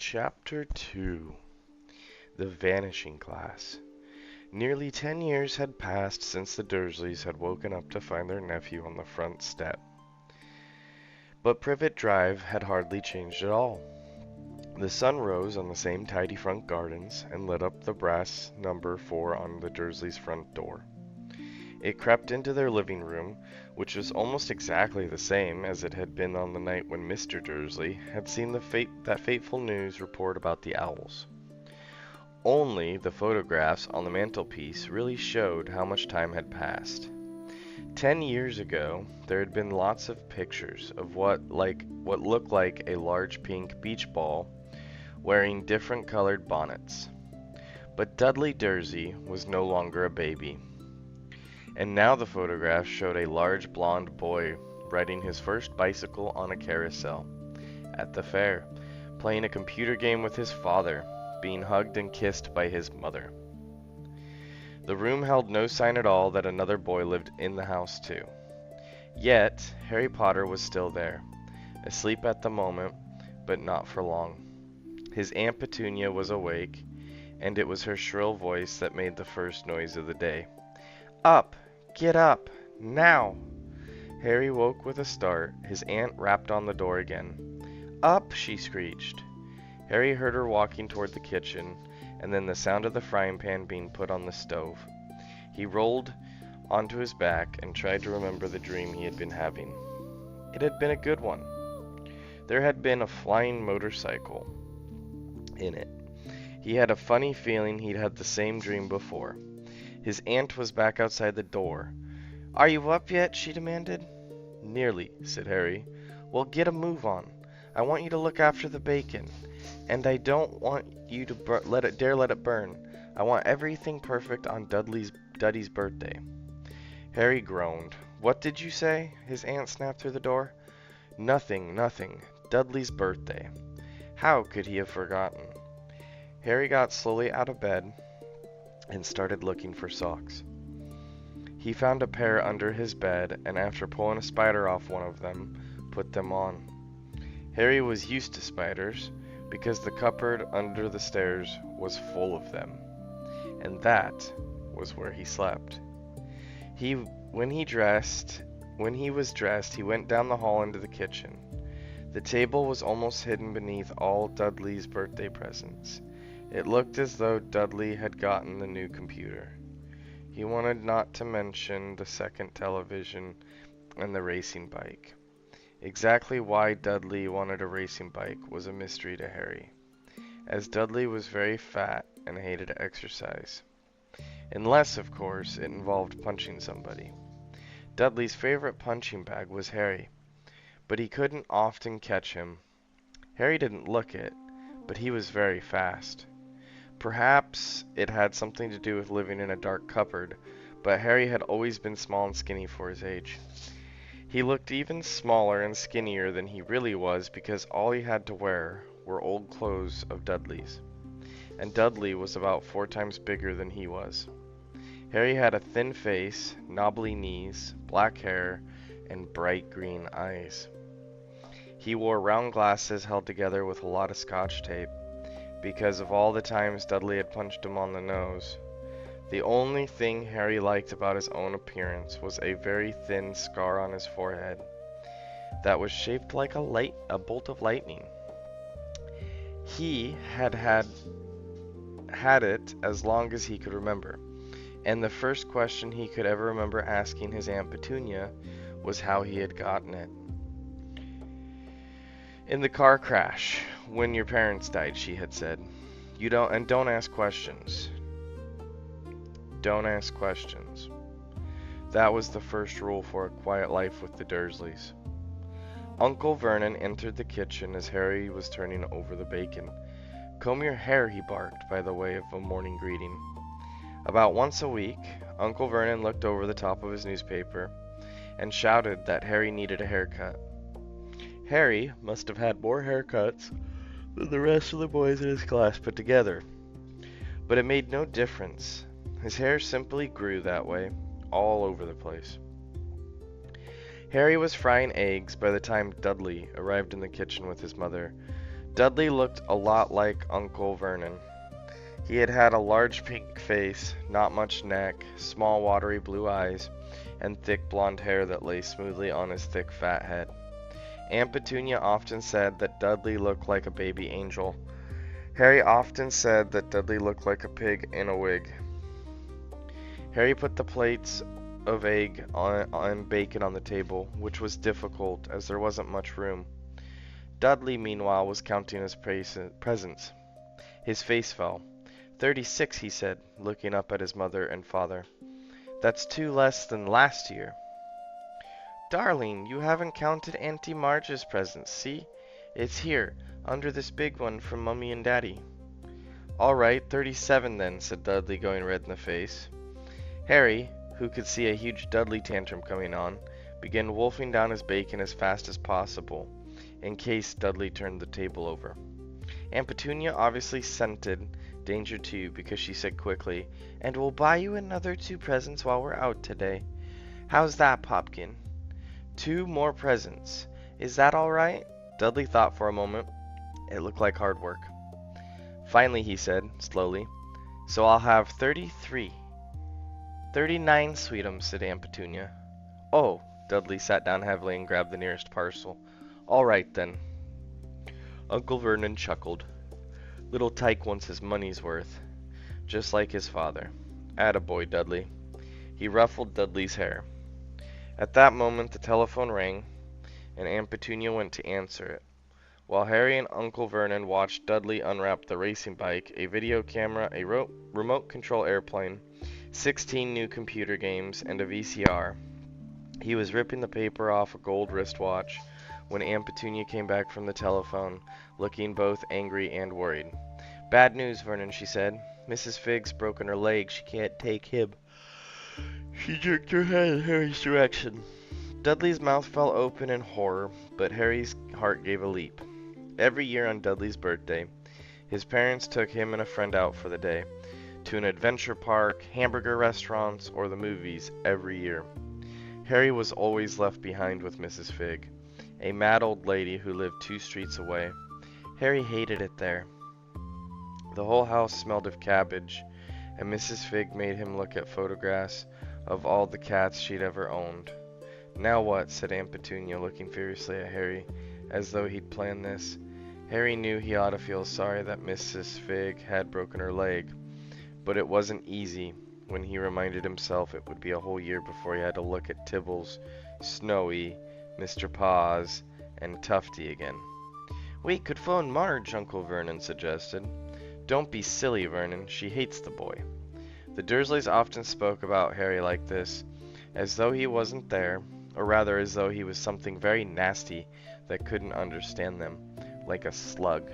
Chapter 2 The Vanishing Class. Nearly 10 years had passed since the Dursleys had woken up to find their nephew on the front step. But Privet Drive had hardly changed at all. The sun rose on the same tidy front gardens and lit up the brass number 4 on the Dursleys' front door. It crept into their living room, which was almost exactly the same as it had been on the night when Mr. Dursley had seen that fateful news report about the owls. Only the photographs on the mantelpiece really showed how much time had passed. 10 years ago, there had been lots of pictures of what looked like a large pink beach ball wearing different colored bonnets. But Dudley Dursley was no longer a baby. And now the photograph showed a large blond boy riding his first bicycle on a carousel at the fair, playing a computer game with his father, being hugged and kissed by his mother. The room held no sign at all that another boy lived in the house too. Yet, Harry Potter was still there, asleep at the moment, but not for long. His Aunt Petunia was awake, and it was her shrill voice that made the first noise of the day. "Up! Get up! Now!" Harry woke with a start. His aunt rapped on the door again. "Up!" she screeched. Harry heard her walking toward the kitchen, and then the sound of the frying pan being put on the stove. He rolled onto his back and tried to remember the dream he had been having. It had been a good one. There had been a flying motorcycle in it. He had a funny feeling he'd had the same dream before. His aunt was back outside the door. "Are you up yet?" she demanded. "Nearly," said Harry. "Well, get a move on. I want you to look after the bacon. And I don't want you to let it burn. I want everything perfect on Dudley's birthday." Harry groaned. "What did you say?" his aunt snapped through the door. Nothing. Dudley's birthday. How could he have forgotten? Harry got slowly out of bed and started looking for socks. He found a pair under his bed, and after pulling a spider off one of them, put them on. Harry was used to spiders, because the cupboard under the stairs was full of them, and that was where he slept. When he was dressed, he went down the hall into the kitchen. The table was almost hidden beneath all Dudley's birthday presents. It looked as though Dudley had gotten the new computer. He wanted not to mention the second television and the racing bike. Exactly why Dudley wanted a racing bike was a mystery to Harry, as Dudley was very fat and hated exercise. Unless, of course, it involved punching somebody. Dudley's favorite punching bag was Harry, but he couldn't often catch him. Harry didn't look it, but he was very fast. Perhaps it had something to do with living in a dark cupboard, but Harry had always been small and skinny for his age. He looked even smaller and skinnier than he really was because all he had to wear were old clothes of Dudley's, and Dudley was about 4 times bigger than he was. Harry had a thin face, knobbly knees, black hair, and bright green eyes. He wore round glasses held together with a lot of Scotch tape, because of all the times Dudley had punched him on the nose. The only thing Harry liked about his own appearance was a very thin scar on his forehead that was shaped like a bolt of lightning. He had it as long as he could remember, and the first question he could ever remember asking his Aunt Petunia was how he had gotten it. "In the car crash, when your parents died," she had said. Don't ask questions. Don't ask questions. That was the first rule for a quiet life with the Dursleys. Uncle Vernon entered the kitchen as Harry was turning over the bacon. "Comb your hair," he barked, by the way of a morning greeting. About once a week, Uncle Vernon looked over the top of his newspaper and shouted that Harry needed a haircut. Harry must have had more haircuts than the rest of the boys in his class put together. But it made no difference. His hair simply grew that way, all over the place. Harry was frying eggs by the time Dudley arrived in the kitchen with his mother. Dudley looked a lot like Uncle Vernon. He had had a large pink face, not much neck, small watery blue eyes, and thick blonde hair that lay smoothly on his thick fat head. Aunt Petunia often said that Dudley looked like a baby angel. Harry often said that Dudley looked like a pig in a wig. Harry put the plates of egg and bacon on the table, which was difficult as there wasn't much room. Dudley, meanwhile, was counting his presents. His face fell. 36, he said, looking up at his mother and father. That's 2 less than last year. Darling, you haven't counted Auntie Marge's presents, see? It's here, under this big one from Mummy and Daddy. All right, 37 then, said Dudley, going red in the face. Harry, who could see a huge Dudley tantrum coming on, began wolfing down his bacon as fast as possible, in case Dudley turned the table over. Aunt Petunia obviously scented danger too, because she said quickly, "And we'll buy you another 2 presents while we're out today. How's that, Popkin? 2 more presents. Is that all right?" Dudley thought for a moment. It looked like hard work. Finally, he said, slowly, "So I'll have 33. 39, sweetums," said Aunt Petunia. "Oh," Dudley sat down heavily and grabbed the nearest parcel. "All right, then." Uncle Vernon chuckled. Little Tyke wants his money's worth, just like his father. Attaboy, Dudley. He ruffled Dudley's hair. At that moment, the telephone rang, and Aunt Petunia went to answer it, while Harry and Uncle Vernon watched Dudley unwrap the racing bike, a video camera, a remote control airplane, 16 new computer games, and a VCR. He was ripping the paper off a gold wristwatch when Aunt Petunia came back from the telephone, looking both angry and worried. "Bad news, Vernon," she said. "Mrs. Figg's broken her leg. She can't take him." She jerked her head in Harry's direction. Dudley's mouth fell open in horror, but Harry's heart gave a leap. Every year on Dudley's birthday, his parents took him and a friend out for the day, to an adventure park, hamburger restaurants, or the movies every year. Harry was always left behind with Mrs. Figg, a mad old lady who lived 2 streets away. Harry hated it there. The whole house smelled of cabbage, and Mrs. Figg made him look at photographs of all the cats she'd ever owned. "Now what?" said Aunt Petunia, looking furiously at Harry, as though he'd planned this. Harry knew he ought to feel sorry that Mrs. Figg had broken her leg, but it wasn't easy when he reminded himself it would be a whole year before he had to look at Tibbles, Snowy, Mr. Paws, and Tufty again. "We could phone Marge," Uncle Vernon suggested. "Don't be silly, Vernon. She hates the boy." The Dursleys often spoke about Harry like this, as though he wasn't there, or rather as though he was something very nasty that couldn't understand them, like a slug.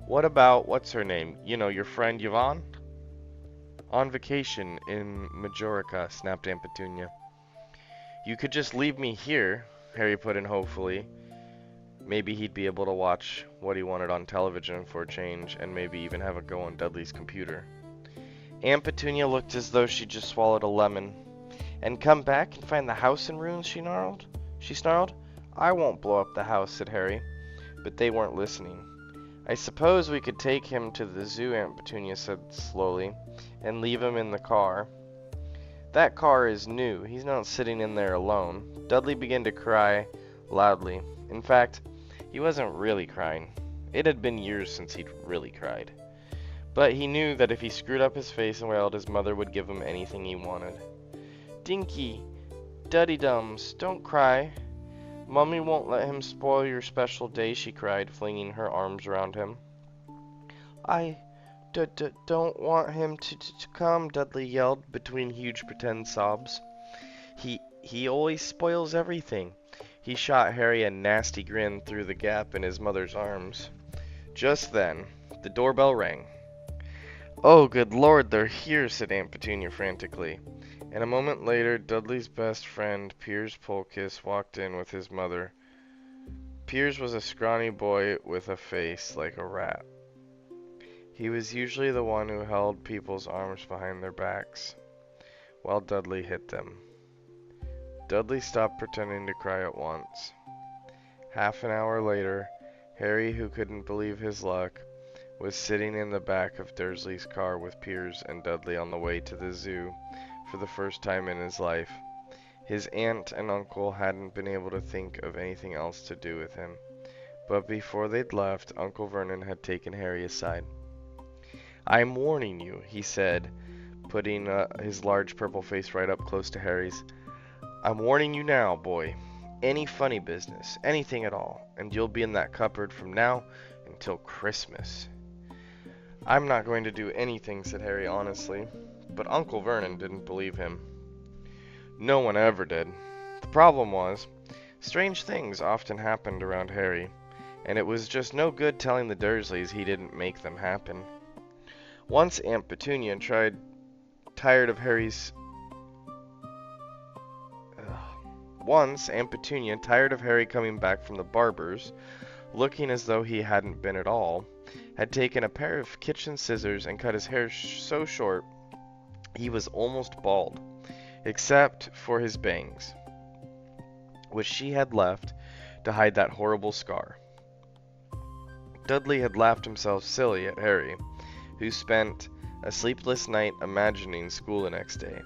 "What about, what's her name? You know, your friend Yvonne?" "On vacation in Majorca," snapped Aunt Petunia. "You could just leave me here," Harry put in hopefully. Maybe he'd be able to watch what he wanted on television for a change, and maybe even have a go on Dudley's computer. Aunt Petunia looked as though she'd just swallowed a lemon. "And come back and find the house in ruins?" she snarled. "I won't blow up the house," said Harry. But they weren't listening. "I suppose we could take him to the zoo," Aunt Petunia said slowly, "and leave him in the car." "That car is new. He's not sitting in there alone." Dudley began to cry loudly. In fact, he wasn't really crying. It had been years since he'd really cried. But he knew that if he screwed up his face and wailed, his mother would give him anything he wanted. "Dinky, Duddy-dums, don't cry. Mummy won't let him spoil your special day," she cried, flinging her arms around him. "I don't want him to come," Dudley yelled between huge pretend sobs. He always spoils everything." He shot Harry a nasty grin through the gap in his mother's arms. Just then, the doorbell rang. "Oh, good Lord, they're here," said Aunt Petunia frantically. And a moment later, Dudley's best friend, Piers Polkiss, walked in with his mother. Piers was a scrawny boy with a face like a rat. He was usually the one who held people's arms behind their backs, while Dudley hit them. Dudley stopped pretending to cry at once. Half an hour later, Harry, who couldn't believe his luck, was sitting in the back of Dursley's car with Piers and Dudley on the way to the zoo for the first time in his life. His aunt and uncle hadn't been able to think of anything else to do with him, but before they'd left, Uncle Vernon had taken Harry aside. "I'm warning you," he said, putting his large purple face right up close to Harry's. "I'm warning you now, boy. Any funny business, anything at all, and you'll be in that cupboard from now until Christmas." "I'm not going to do anything," said Harry honestly, but Uncle Vernon didn't believe him. No one ever did. The problem was, strange things often happened around Harry, and it was just no good telling the Dursleys he didn't make them happen. Once Aunt Petunia tired of Harry's coming back from the barber's, looking as though he hadn't been at all, had taken a pair of kitchen scissors and cut his hair so short he was almost bald, except for his bangs, which she had left to hide that horrible scar. Dudley had laughed himself silly at Harry, who spent a sleepless night imagining school the next day,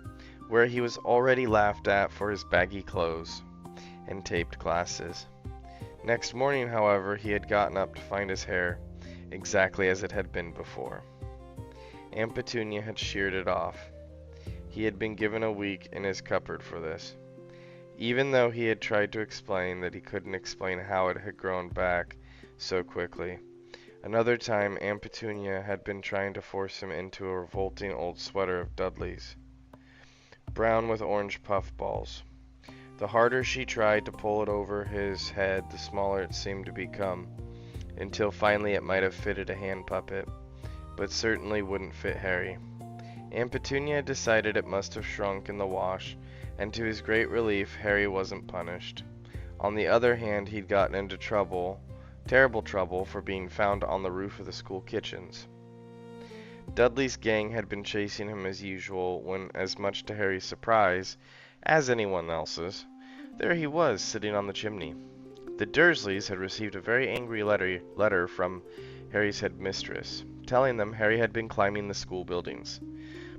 where he was already laughed at for his baggy clothes and taped glasses. Next morning, however, he had gotten up to find his hair exactly as it had been before. Aunt Petunia had sheared it off. He had been given a week in his cupboard for this, even though he had tried to explain that he couldn't explain how it had grown back so quickly. Another time, Aunt Petunia had been trying to force him into a revolting old sweater of Dudley's, brown with orange puffballs. The harder she tried to pull it over his head, the smaller it seemed to become, until finally it might have fitted a hand puppet, but certainly wouldn't fit Harry. Aunt Petunia had decided it must have shrunk in the wash, and to his great relief, Harry wasn't punished. On the other hand, he'd gotten into terrible trouble, for being found on the roof of the school kitchens. Dudley's gang had been chasing him as usual, when, as much to Harry's surprise as anyone else's, there he was sitting on the chimney. The Dursleys had received a very angry letter from Harry's headmistress, telling them Harry had been climbing the school buildings.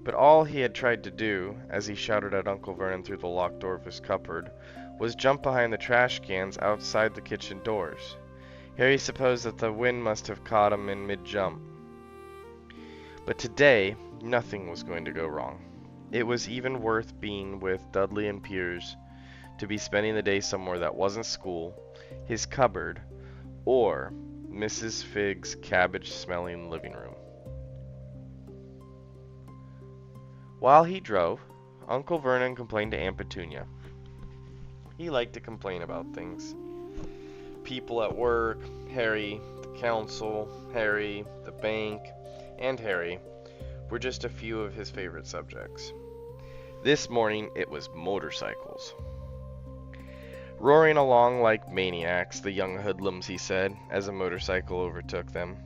But all he had tried to do, as he shouted at Uncle Vernon through the locked door of his cupboard, was jump behind the trash cans outside the kitchen doors. Harry supposed that the wind must have caught him in mid-jump. But today, nothing was going to go wrong. It was even worth being with Dudley and Piers to be spending the day somewhere that wasn't school, his cupboard, or Mrs. Figg's cabbage-smelling living room. While he drove, Uncle Vernon complained to Aunt Petunia. He liked to complain about things. People at work, Harry, the council, Harry, the bank, and Harry were just a few of his favorite subjects. This morning, it was motorcycles. Roaring along like maniacs, the young hoodlums, he said, as a motorcycle overtook them.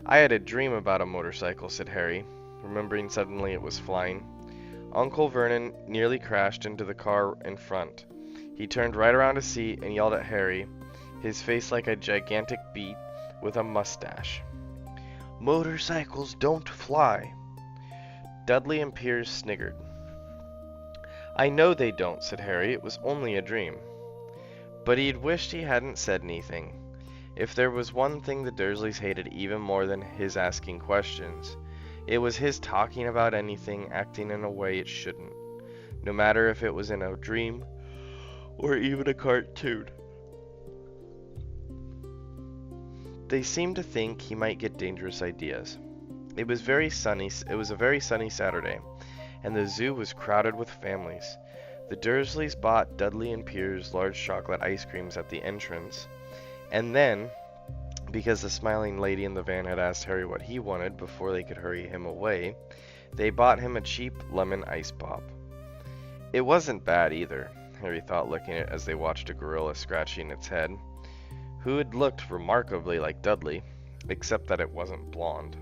"I had a dream about a motorcycle," said Harry, remembering suddenly it was flying. Uncle Vernon nearly crashed into the car in front. He turned right around his seat and yelled at Harry, his face like a gigantic beet with a mustache. "Motorcycles don't fly." Dudley and Piers sniggered. "I know they don't," said Harry. "It was only a dream." But he'd wished he hadn't said anything. If there was one thing the Dursleys hated even more than his asking questions, it was his talking about anything, acting in a way it shouldn't, no matter if it was in a dream or even a cartoon. They seemed to think he might get dangerous ideas. It was a very sunny Saturday, and the zoo was crowded with families. The Dursleys bought Dudley and Piers large chocolate ice creams at the entrance, and then, because the smiling lady in the van had asked Harry what he wanted before they could hurry him away, they bought him a cheap lemon ice pop. It wasn't bad either, Harry thought, looking at it as they watched a gorilla scratching its head, who had looked remarkably like Dudley, except that it wasn't blonde.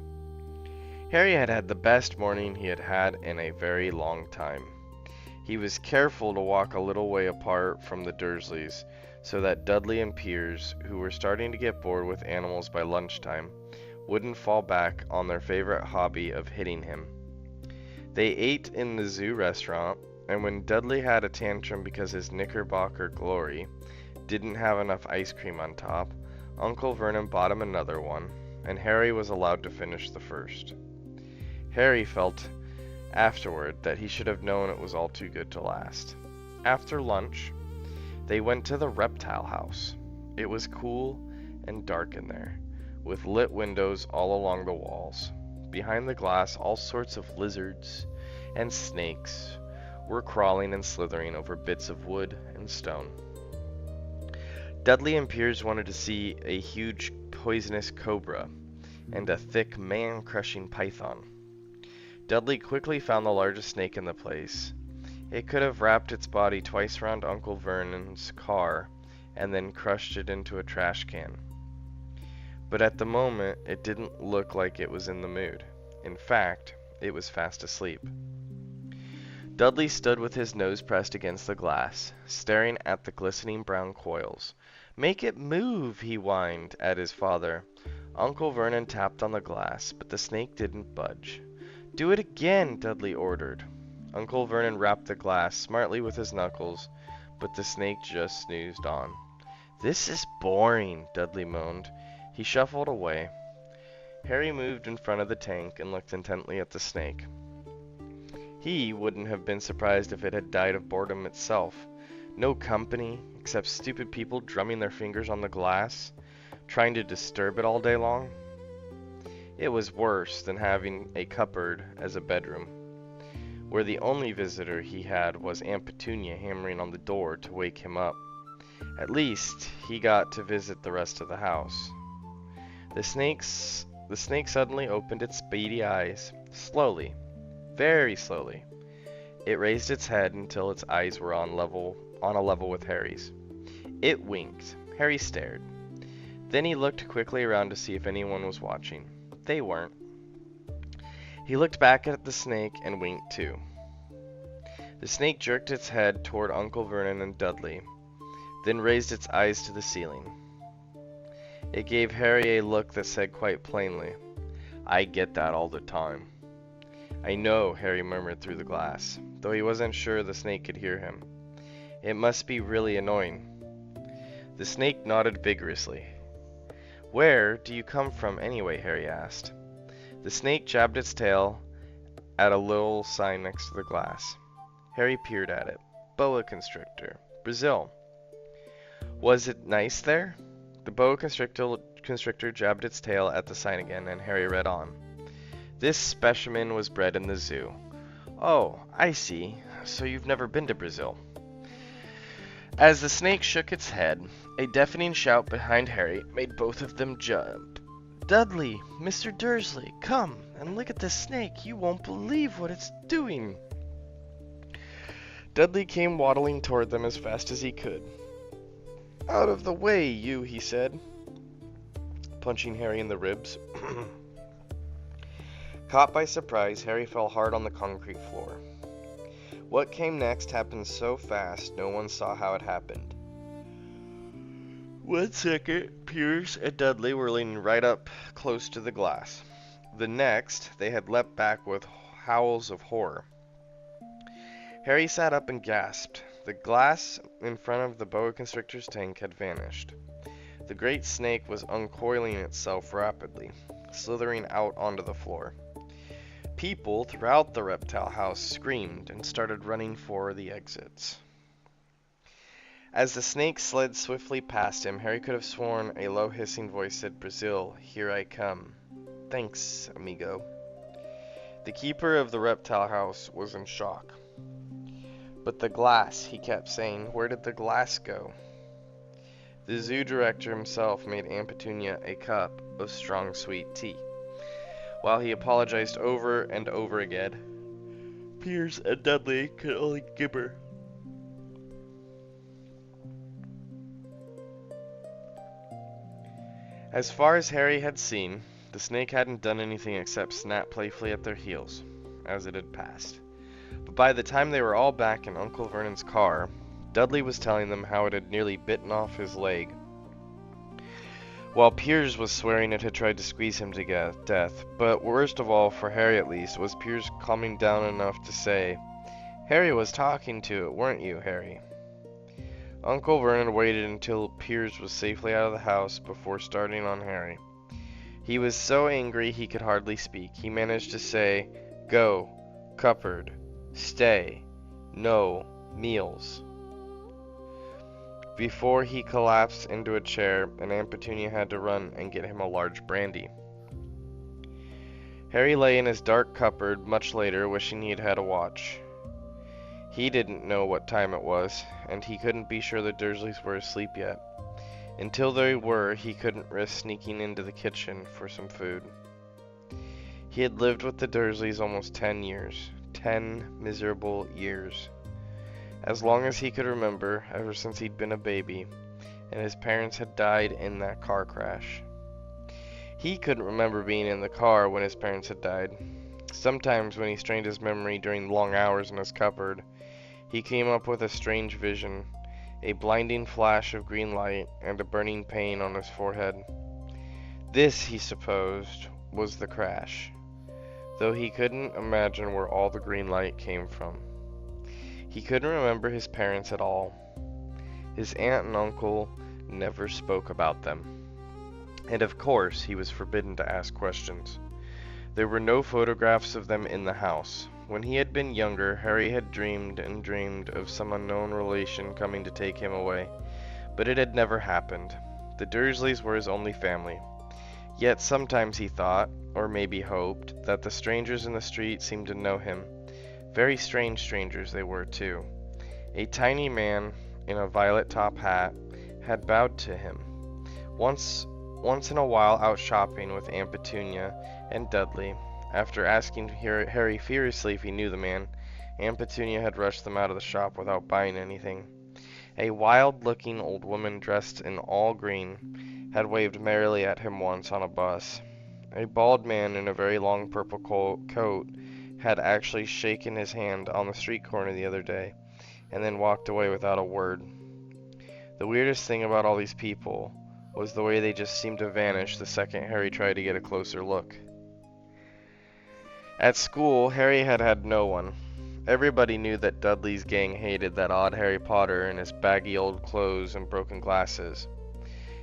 Harry had had the best morning he had had in a very long time. He was careful to walk a little way apart from the Dursleys, so that Dudley and Piers, who were starting to get bored with animals by lunchtime, wouldn't fall back on their favorite hobby of hitting him. They ate in the zoo restaurant, and when Dudley had a tantrum because his Knickerbocker Glory didn't have enough ice cream on top, Uncle Vernon bought him another one, and Harry was allowed to finish the first. Harry felt afterward that he should have known it was all too good to last. After lunch, they went to the reptile house. It was cool and dark in there, with lit windows all along the walls. Behind the glass, all sorts of lizards and snakes were crawling and slithering over bits of wood and stone. Dudley and Piers wanted to see a huge poisonous cobra and a thick man-crushing python. Dudley quickly found the largest snake in the place. It could have wrapped its body twice around Uncle Vernon's car and then crushed it into a trash can. But at the moment, it didn't look like it was in the mood. In fact, it was fast asleep. Dudley stood with his nose pressed against the glass, staring at the glistening brown coils. "Make it move," he whined at his father. Uncle Vernon tapped on the glass, but the snake didn't budge. "Do it again," Dudley ordered. Uncle Vernon rapped the glass smartly with his knuckles, but the snake just snoozed on. "This is boring," Dudley moaned. He shuffled away. Harry moved in front of the tank and looked intently at the snake. He wouldn't have been surprised if it had died of boredom itself. No company, except stupid people drumming their fingers on the glass, trying to disturb it all day long. It was worse than having a cupboard as a bedroom, where the only visitor he had was Aunt Petunia hammering on the door to wake him up. At least, he got to visit the rest of the house. The snake suddenly opened its beady eyes, slowly, very slowly. It raised its head until its eyes were on a level with Harry's. It winked. Harry stared. Then he looked quickly around to see if anyone was watching. They weren't. He looked back at the snake and winked too. The snake jerked its head toward Uncle Vernon and Dudley, then raised its eyes to the ceiling. It gave Harry a look that said quite plainly, "I get that all the time." "I know," Harry murmured through the glass, though he wasn't sure the snake could hear him. "It must be really annoying." The snake nodded vigorously. "Where do you come from anyway?" Harry asked. The snake jabbed its tail at a little sign next to the glass. Harry peered at it. "Boa constrictor, Brazil." "Was it nice there?" The boa constrictor jabbed its tail at the sign again, and Harry read on. "This specimen was bred in the zoo." "Oh, I see. So you've never been to Brazil." As the snake shook its head, a deafening shout behind Harry made both of them jump. "Dudley, Mr. Dursley, come and look at this snake. You won't believe what it's doing." Dudley came waddling toward them as fast as he could. "Out of the way, you," he said, punching Harry in the ribs. Caught by surprise, Harry fell hard on the concrete floor. What came next happened so fast, no one saw how it happened. 1 second, Piers and Dudley were leaning right up close to the glass. The next, they had leapt back with howls of horror. Harry sat up and gasped. The glass in front of the boa constrictor's tank had vanished. The great snake was uncoiling itself rapidly, slithering out onto the floor. People throughout the reptile house screamed and started running for the exits. As the snake slid swiftly past him, Harry could have sworn a low hissing voice said, "Brazil, here I come." "Thanks, amigo." The keeper of the reptile house was in shock. "But the glass," he kept saying. "Where did the glass go?" The zoo director himself made Aunt Petunia a cup of strong sweet tea, while he apologized over and over again. Piers and Dudley could only gibber. As far as Harry had seen, the snake hadn't done anything except snap playfully at their heels, as it had passed. But by the time they were all back in Uncle Vernon's car, Dudley was telling them how it had nearly bitten off his leg, while Piers was swearing it had tried to squeeze him to death. But worst of all, for Harry at least, was Piers calming down enough to say, "Harry was talking to it, weren't you, Harry?" Uncle Vernon waited until Piers was safely out of the house before starting on Harry. He was so angry he could hardly speak. He managed to say, "Go, cupboard, stay, no, meals," before he collapsed into a chair and Aunt Petunia had to run and get him a large brandy. Harry lay in his dark cupboard much later, wishing he had had a watch. He didn't know what time it was, and he couldn't be sure the Dursleys were asleep yet. Until they were, he couldn't risk sneaking into the kitchen for some food. He had lived with the Dursleys almost 10 years. 10 miserable years. As long as he could remember, ever since he'd been a baby, and his parents had died in that car crash. He couldn't remember being in the car when his parents had died. Sometimes when he strained his memory during long hours in his cupboard, he came up with a strange vision, a blinding flash of green light and a burning pain on his forehead. This, he supposed, was the crash, though he couldn't imagine where all the green light came from. He couldn't remember his parents at all. His aunt and uncle never spoke about them. And of course, he was forbidden to ask questions. There were no photographs of them in the house. When he had been younger, Harry had dreamed and dreamed of some unknown relation coming to take him away, but it had never happened. The Dursleys were his only family. Yet sometimes he thought, or maybe hoped, that the strangers in the street seemed to know him. Very strange strangers they were, too. A tiny man in a violet top hat had bowed to him. Once in a while out shopping with Aunt Petunia and Dudley, after asking Harry furiously if he knew the man, Aunt Petunia had rushed them out of the shop without buying anything. A wild-looking old woman dressed in all green had waved merrily at him once on a bus. A bald man in a very long purple coat had actually shaken his hand on the street corner the other day, and then walked away without a word. The weirdest thing about all these people was the way they just seemed to vanish the second Harry tried to get a closer look. At school, Harry had had no one. Everybody knew that Dudley's gang hated that odd Harry Potter in his baggy old clothes and broken glasses,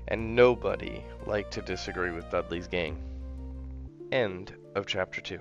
and nobody liked to disagree with Dudley's gang. End of chapter 2.